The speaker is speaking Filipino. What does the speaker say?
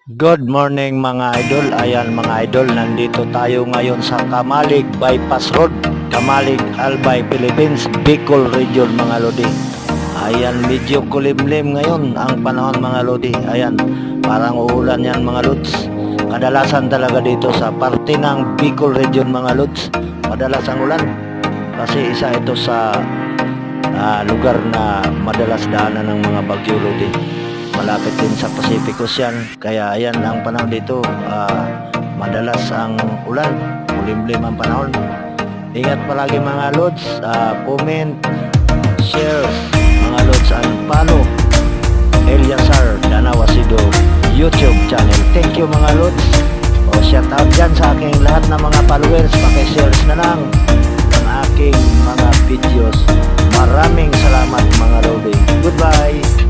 Good morning mga idol. Ayan mga idol, nandito tayo ngayon sa Kamalig Bypass Road, Kamalig, Albay, Philippines, Bicol Region mga lodi. Ayan, medyo kulimlim ngayon ang panahon mga lodi. Ayan, parang uulan yan mga lods. Kadalasan talaga dito sa parte ng Bicol Region mga lods, madalas ang ulan. Kasi isa ito sa lugar na madalas daanan ng mga bagyo lodi. Malapit din sa Pacific Ocean, kaya ayan ang panahon dito, madalas ang ulan, kulimlim ang panahon. Ingat palagi mga lods, comment, share mga lods, and follow Eliasar Danawasido YouTube channel. Thank you mga lods. Shout out dyan sa aking lahat ng mga followers, pakishare na lang ang aking mga videos. Maraming salamat mga lodi. Goodbye.